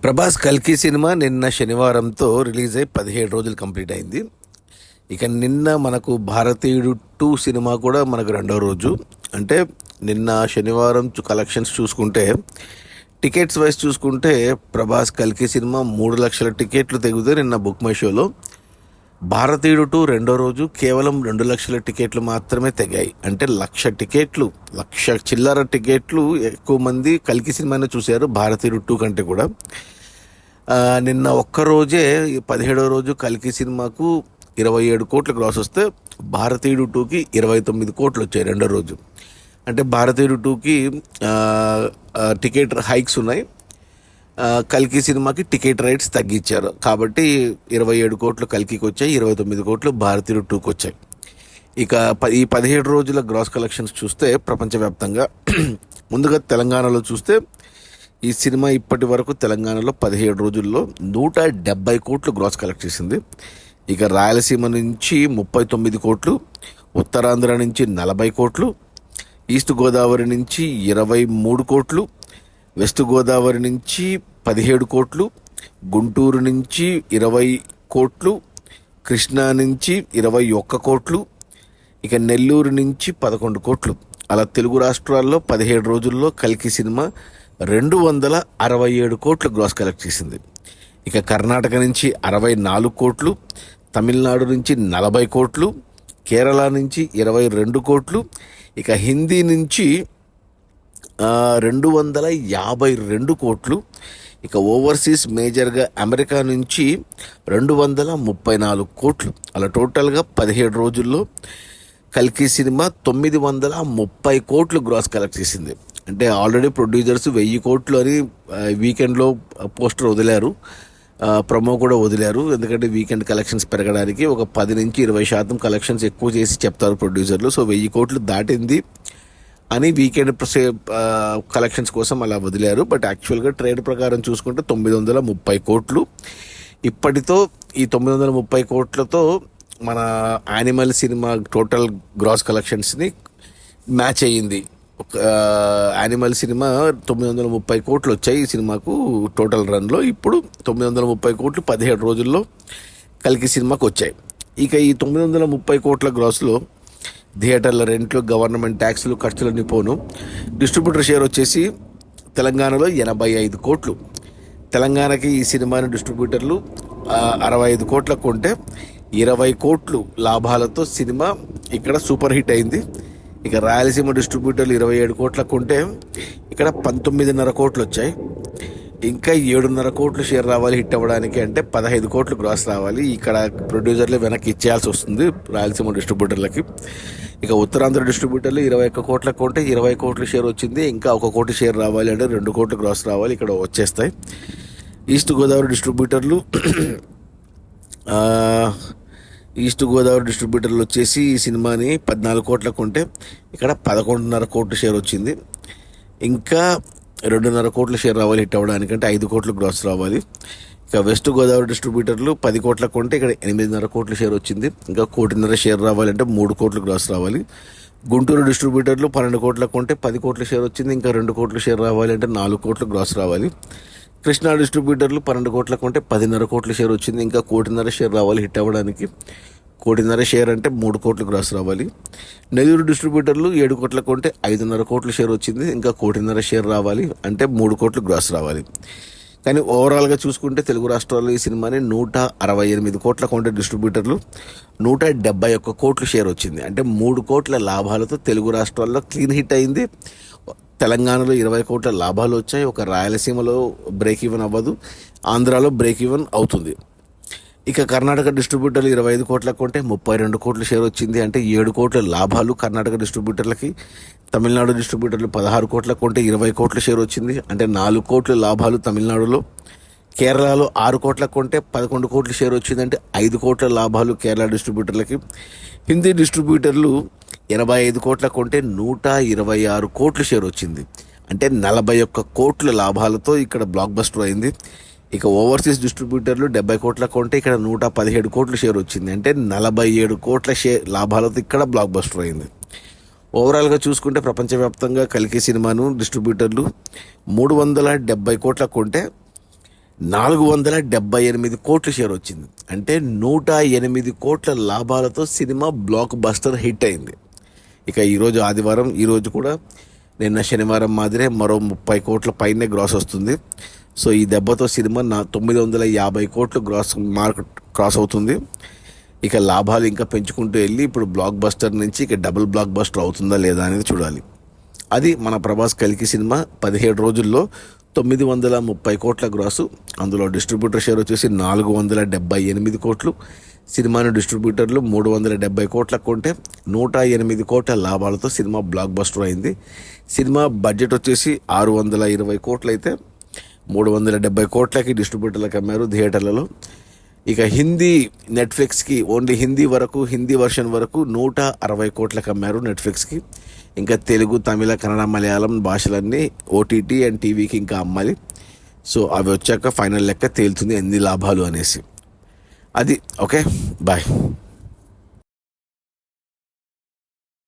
ప్రభాస్ కల్కి సినిమా నిన్న శనివారంతో రిలీజ్ అయి 17 రోజులు కంప్లీట్ అయింది. ఇక నిన్న మనకు భారతీయుడు 2 సినిమా కూడా మనకు రెండో రోజు. అంటే నిన్న శనివారం కలెక్షన్స్ చూసుకుంటే, టికెట్స్ వైజ్ చూసుకుంటే ప్రభాస్ కల్కి సినిమా 3 లక్షల టికెట్లు తెగితే నిన్న బుక్ మై షోలో. భారతీయుడు 2 రెండో రోజు కేవలం 2 లక్షల టికెట్లు మాత్రమే తెగాయి. అంటే 1,00,000 టికెట్లు, 1,00,000 చిల్లర టికెట్లు ఎక్కువ మంది కల్కి సినిమానే చూశారు భారతీయుడు 2 కంటే కూడా. నిన్న ఒక్కరోజే 17వ రోజు కల్కి సినిమాకు 27 కోట్ల గ్రాస్ వస్తే భారతీయుడు 2కి 29 కోట్లు వచ్చాయి రెండో రోజు. అంటే భారతీయుడు 2కి టికెట్ హైక్స్ ఉన్నాయి, కల్కి సినిమాకి టికెట్ రైట్స్ తగ్గించారు. కాబట్టి 27 కోట్లు కల్కికి వచ్చాయి, 29 కోట్లు భారతీయుడు 2కి వచ్చాయి. ఇక ఈ 17 రోజుల గ్రాస్ కలెక్షన్స్ చూస్తే ప్రపంచవ్యాప్తంగా ముందుగా తెలంగాణలో చూస్తే ఈ సినిమా ఇప్పటి వరకు తెలంగాణలో 17 రోజుల్లో 170 కోట్లు గ్రాస్ కలెక్ట్ చేసింది. ఇక రాయలసీమ నుంచి 39 కోట్లు, ఉత్తరాంధ్ర నుంచి 40 కోట్లు, ఈస్ట్ గోదావరి నుంచి 23 కోట్లు, వెస్ట్ గోదావరి నుంచి 17 కోట్లు, గుంటూరు నుంచి 20 కోట్లు, కృష్ణా నుంచి 21 కోట్లు, ఇక నెల్లూరు నుంచి 11 కోట్లు. అలా తెలుగు రాష్ట్రాల్లో 17 రోజుల్లో కల్కి సినిమా 267 కోట్లు గ్రాస్ కలెక్ట్ చేసింది. ఇక కర్ణాటక నుంచి 64 కోట్లు, తమిళనాడు నుంచి 40 కోట్లు, కేరళ నుంచి 22 కోట్లు, ఇక హిందీ నుంచి 252 కోట్లు, ఇక ఓవర్సీస్ మేజర్గా అమెరికా నుంచి 234 కోట్లు. అలా టోటల్గా 17 రోజుల్లో కల్కి సినిమా 930 కోట్లు గ్రాస్ కలెక్ట్ చేసింది. అంటే ఆల్రెడీ ప్రొడ్యూసర్స్ 1000 కోట్లు అని వీకెండ్లో పోస్టర్ వదిలారు, ప్రమో కూడా వదిలారు. ఎందుకంటే వీకెండ్ కలెక్షన్స్ పెరగడానికి ఒక 10-20% కలెక్షన్స్ ఎక్కువ చేసి చెప్తారు ప్రొడ్యూసర్లు. సో 1000 కోట్లు దాటింది అని వీకెండ్ కలెక్షన్స్ కోసం అలా వదిలారు. బట్ యాక్చువల్గా ట్రేడ్ ప్రకారం చూసుకుంటే 930 కోట్లు. ఇప్పటితో ఈ 930 కోట్లతో మన యానిమల్ సినిమా టోటల్ గ్రాస్ కలెక్షన్స్ని మ్యాచ్ అయ్యింది. యానిమల్ సినిమా 930 కోట్లు వచ్చాయి ఈ సినిమాకు టోటల్ రన్లో. ఇప్పుడు 930 కోట్లు 17 రోజుల్లో కల్కి సినిమాకు వచ్చాయి. ఇక ఈ 930 కోట్ల గ్రాస్లో థియేటర్ల రెంట్లు, గవర్నమెంట్ ట్యాక్స్లు, ఖర్చులన్నీ పోను. డిస్ట్రిబ్యూటర్ షేర్ వచ్చేసి తెలంగాణలో 85 కోట్లు. తెలంగాణకి ఈ సినిమాని డిస్ట్రిబ్యూటర్లు 65 కోట్లకు కొంటే 20 కోట్లు లాభాలతో సినిమా ఇక్కడ సూపర్ హిట్ అయింది. ఇక రాయలసీమ డిస్ట్రిబ్యూటర్లు 27 కోట్లకు కొంటే ఇక్కడ 19.5 కోట్లు వచ్చాయి. ఇంకా 7.5 కోట్లు షేర్ రావాలి హిట్ అవ్వడానికి, అంటే 15 కోట్లు గ్రాస్ రావాలి. ఇక్కడ ప్రొడ్యూసర్లు వెనక్కి ఇచ్చేయాల్సి వస్తుంది రాయలసీమ డిస్ట్రిబ్యూటర్లకి. ఇక ఉత్తరాంధ్ర డిస్ట్రిబ్యూటర్లు 21 కోట్లకు కొంటే 20 కోట్లు షేర్ వచ్చింది. ఇంకా 1 కోటి షేర్ రావాలి అంటే 2 కోట్లు గ్రాస్ రావాలి, ఇక్కడ వచ్చేస్తాయి. ఈస్ట్ గోదావరి డిస్ట్రిబ్యూటర్లు వచ్చేసి ఈ సినిమాని 14 కోట్లకు కొంటే ఇక్కడ 11.5 కోట్లు షేర్ వచ్చింది. ఇంకా 2.5 కోట్లు షేర్ రావాలి హిట్ అవ్వడానికి, అంటే 5 కోట్లు గ్రాస్ రావాలి. ఇక వెస్ట్ గోదావరి డిస్ట్రిబ్యూటర్లు 10 కోట్లకు కొంటే ఇక్కడ 8.5 కోట్లు షేర్ వచ్చింది. ఇంకా 1.5 షేర్ రావాలంటే 3 కోట్లు గ్రాస్ రావాలి. గుంటూరు డిస్ట్రిబ్యూటర్లు 12 కోట్లకు కొంటే 10 కోట్ల షేర్ వచ్చింది. ఇంకా 2 కోట్లు షేర్ రావాలి అంటే 4 కోట్లు గ్రాస్ రావాలి. కృష్ణా డిస్ట్రిబ్యూటర్లు 12 కోట్లకు కొంటే 10.5 కోట్ల షేర్ వచ్చింది. ఇంకా 1.5 షేర్ రావాలి హిట్ అవ్వడానికి, 1.5 షేర్ అంటే 3 కోట్లు గ్రాస్ రావాలి. నెల్లూరు డిస్ట్రిబ్యూటర్లు 7 కోట్లకు కొంటే 5.5 కోట్ల షేర్ వచ్చింది. ఇంకా 1.5 షేర్ రావాలి అంటే 3 కోట్లు గ్రాస్ రావాలి. కానీ ఓవరాల్గా చూసుకుంటే తెలుగు రాష్ట్రాల్లో ఈ సినిమాని 168 కోట్ల కొంటే డిస్ట్రిబ్యూటర్లు 171 కోట్లు షేర్ వచ్చింది. అంటే 3 కోట్ల లాభాలతో తెలుగు రాష్ట్రాల్లో క్లీన్ హిట్ అయింది. తెలంగాణలో 20 కోట్ల లాభాలు వచ్చాయి. ఒక రాయలసీమలో బ్రేక్ ఈవెన్ అవ్వదు, ఆంధ్రాలో బ్రేక్ ఈవెన్ అవుతుంది. ఇక కర్ణాటక డిస్ట్రిబ్యూటర్లు 25 కోట్లకు కొంటే 32 కోట్ల షేర్ వచ్చింది. అంటే 7 కోట్ల లాభాలు కర్ణాటక డిస్ట్రిబ్యూటర్లకి. తమిళనాడు డిస్ట్రిబ్యూటర్లు 16 కోట్లకు కొంటే 20 కోట్ల షేర్ వచ్చింది. అంటే 4 కోట్ల లాభాలు తమిళనాడులో. కేరళలో 6 కోట్లకు కొంటే 11 కోట్ల షేర్ వచ్చింది. అంటే 5 కోట్ల లాభాలు కేరళ డిస్ట్రిబ్యూటర్లకి. హిందీ డిస్ట్రిబ్యూటర్లు 85 కోట్లకు కొంటే 126 కోట్ల షేర్ వచ్చింది. అంటే 41 కోట్ల లాభాలతో ఇక్కడ బ్లాక్ బస్టర్ అయింది. ఇక ఓవర్సీస్ డిస్ట్రిబ్యూటర్లు 70 కోట్లకు కొంటే ఇక్కడ 117 కోట్ల షేర్ వచ్చింది. అంటే 47 కోట్ల షేర్ లాభాలతో ఇక్కడ బ్లాక్ బస్టర్ అయింది. ఓవరాల్గా చూసుకుంటే ప్రపంచవ్యాప్తంగా కల్కి సినిమాను డిస్ట్రిబ్యూటర్లు 370 కోట్లకు కొంటే 478 కోట్ల షేర్ వచ్చింది. అంటే 108 కోట్ల లాభాలతో సినిమా బ్లాక్ బస్టర్ హిట్ అయింది. ఇక ఈరోజు ఆదివారం, ఈరోజు కూడా నిన్న శనివారం మాదిరే మరో 30 కోట్ల పైనే గ్రాస్ వస్తుంది. సో ఈ దెబ్బతో సినిమా 950 కోట్లు గ్రాస్ మార్కెట్ క్రాస్ అవుతుంది. ఇక లాభాలు ఇంకా పెంచుకుంటూ వెళ్ళి ఇప్పుడు బ్లాక్ బస్టర్ నుంచి ఇక డబుల్ బ్లాక్ బస్టర్ అవుతుందా లేదా అనేది చూడాలి. అది మన ప్రభాస్ కల్కి సినిమా 17 రోజుల్లో 930 కోట్ల గ్రాసు. అందులో డిస్ట్రిబ్యూటర్ షేర్ వచ్చేసి 478 కోట్లు. సినిమాను డిస్ట్రిబ్యూటర్లు 370 కోట్లకు కొంటే 108 కోట్ల లాభాలతో సినిమా బ్లాక్ బస్టర్ అయింది. సినిమా బడ్జెట్ వచ్చేసి 620 కోట్లు అయితే 370 కోట్లకి డిస్ట్రిబ్యూటర్లకు అమ్మారు థియేటర్లలో. ఇక హిందీ నెట్ఫ్లిక్స్కి ఓన్లీ హిందీ వరకు, హిందీ వర్షన్ వరకు 160 కోట్లకు అమ్మారు నెట్ఫ్లిక్స్కి. ఇంకా తెలుగు, తమిళ, కన్నడ, మలయాళం భాషలన్నీ ఓటీటీ అండ్ టీవీకి ఇంకా అమ్మాలి. సో అవి వచ్చాక ఫైనల్ లెక్క తేలుతుంది ఎన్ని లాభాలు అనేసి. అది ఓకే, బాయ్.